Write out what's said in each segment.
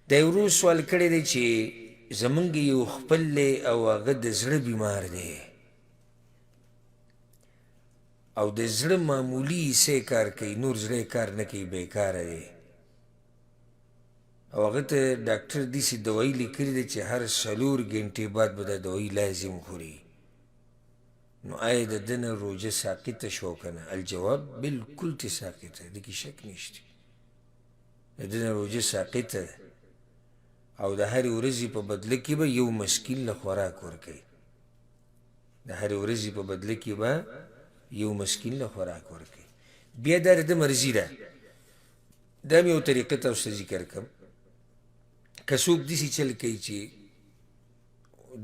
دا یو ورو سوال کړی دی چې زمونږ یو خپل دی او هغه د زړه بیمار دی او د زړه معمولي حصې کار کوي، نور زړه کار نه کوي، بیکاره دی او هغه ته ډاکټر داسې دوایي لیکلي دی چې هر 4 ګنټې بعد به دا دوایي لازم خوري. نو آیا د ده نه روژه ساقطه شو که نه؟ الجواب بالکل ترې ساقطه، دې کې شک نشته، د ده نه روژه ساقطه ده او د هرې ورځې په بدله کې به یو مسکین له خوراک ورکوي، د هرې ورځې په بدله کې به یو مسکین له خوراک ورکوي. بیا دا د ده مرضي ده. دا مې یو طریقه تاسو ته ذکر کړم. که څوک داسې چل کوي چې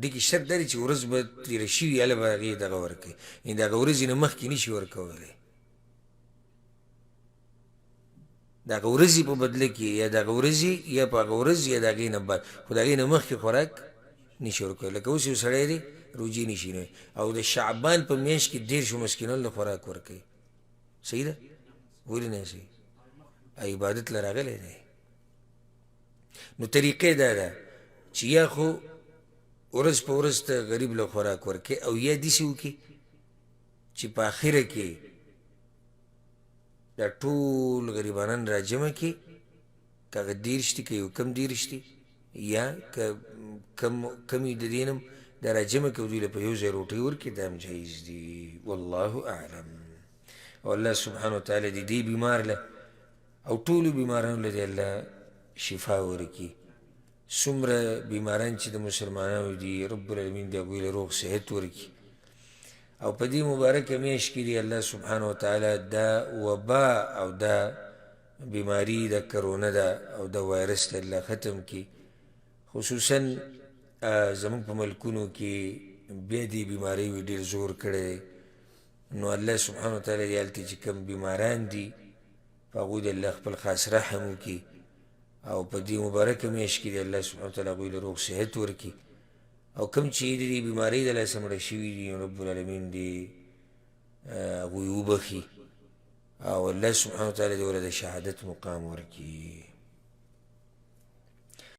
دې کې شرط دا دی چې ورځ به تېره شوي هله به هغې دغه ورکوي، یعنې د هغه ورځې نه مخکې نه شي ورکولی، د هغه ورځې په بدله کې یا د هغه ورځې یا په هغه ورځ یا د هغې نه بعد، خو د هغې نه مخکې خوراک نشي ورکولی. لکه اوس یو سړی دی روجې نشي نه او د شعبان په میاشت کې 13 مسکینانو له خوراک ورکوي، صحیح ده؟ ولې نه صحیح؟ عبادت له راغلی دی. نو طریقه دا ده چې یا خو ورځ په ورځ ته غریب له خوراک ورکوي او یا داسې وکړي چې په آخره کې دا ټول غریبانان را جمع کړي، که هغه 30 دي که یو کم 30 دي یا که کم وي د دې نه دا را جمع کړي او دوی له په یو ځای روټۍ ورکړي، دا هم جایز دي. والله اعلم. او الله سبحانه وتعالی د دې بیمار له او ټولو بیمارانو له دې الله شفا ورکړي. څومره بیماران چې د مسلمانانو دي رب العالمین د هغوی له روغ صحت ورکړي او په دې مبارکه میاشت کې دی الله سبحانه وتعالی دا وبا او دا بیماری د کرونا ده او د وایرس ته الله ختم کړي. خصوصا زموږ په ملکونو کې بیا دې بیمارۍ ډېر زور کړی دی. نو الله سبحانه وتعالی دې هلته چې کوم بیماران دي په هغوی د الله خپل خاص رحم وکړي او په دې مبارکه میاشت کې دی الله سبحانه وتعالی هغوی له روغ صحت ورکړي او کوم چې د دې بیمارۍ د لاسه مړه شوي دي رب العالمین دې هغوی وبخي او الله سبحانه وتعالی دې ورله د شهادت مقام ورکړي.